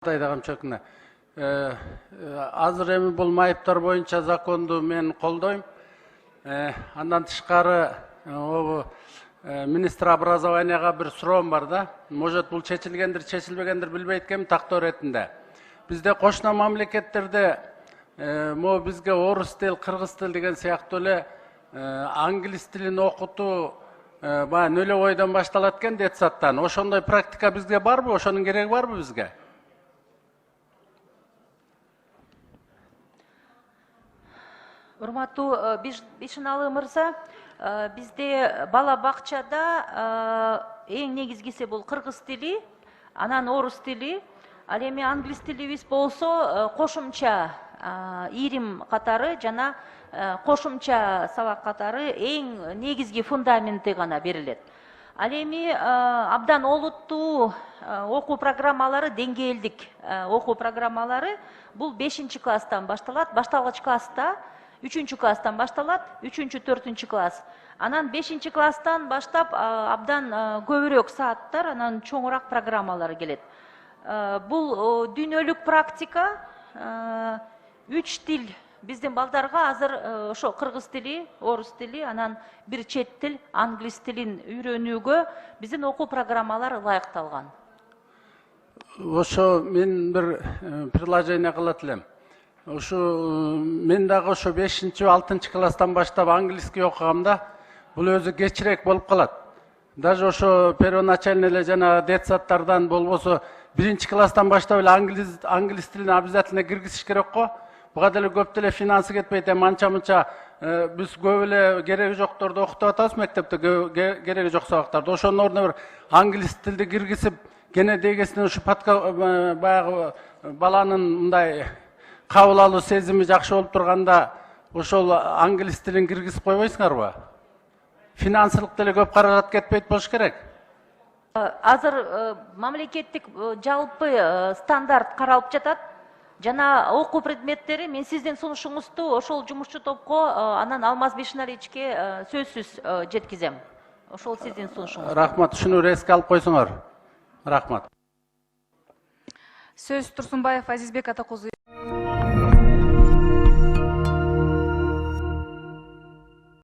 Атайдаган чөкүнө. Азыр эми бул майыптар боюнча законду мен колдойм. Андан тышкары министр образованияга бир суроом бар да. Может бул чечилгендир, чечилбегендир билбейт экенмин тактоо иретинде. Бизде кошуна мамлекеттерде могу бизге орус тил, кыргыз тил деген сыяктуу эле англис тилин окутуу баягы нөлөбойдон башталат экен детсадтан. Ошондой практика бизге барбы? Ошонун кереги барбы бизге? Урматтуу Бишиналы мырза, бизде бала бакчада эң негизгиси бул кыргыз тили, анан орус тили, ал эми англис тилибиз болсо кошумча ирим катары жана кошумча сабак катары эң негизги фундаменти гана берилет. Ал эми абдан олуттуу окуу программалары, деңгээлдик окуу программалары бул 5-класстан башталат, башталгыч класста 3-класстан башталат, 3-4 класс. Анан 5-класстан баштап абдан көбүрөөк сааттар, анан чоңураак программалар келет. Бул дүйнөлүк практика, 3 тил биздин балдарга азыр ошо кыргыз тили, орус тили, анан бир чет тил, англис тилин үйрөнүүгө биздин окуу программалар ылайыкталган. Ошо мен бир предложение кылат элем. Ошо мен дагы ошо 5-6 класстан баштап английский окугамда бул өзү кечирээк болуп калат. Даже ошо первоначально эле жана детсадтардан болбосо 1-класстан баштап эле англис тилин обязательно киргизиш керек го. Буга деле көп деле финансы кетпейт. Анча-мынча биз көп эле кереги жокторду окутуп атабыз мектепте, кереги жок сабактарды. Ошонун ордуна бир англис тилди киргизип, кене дегесинен ушу баягы баланын мындай кабыл алуу сезими жакшы болуп турганда ошол англис тилин киргизип койбойсуңарбы? Финансылык деле көп каражат кетпейт болуш керек. Азыр мамлекеттик жалпы стандарт каралып жатат. Жана окуу предметтери мен сиздин сунушуңузду ошол жумушчу топко анан Алмаз Бишиналичке сөзсүз жеткизем. Ошол сиздин сунушуңуз. Рахмат, ушуну эске алып койсоңор. Рахмат. Сөз Турсунбаев Азизбек Атакузу.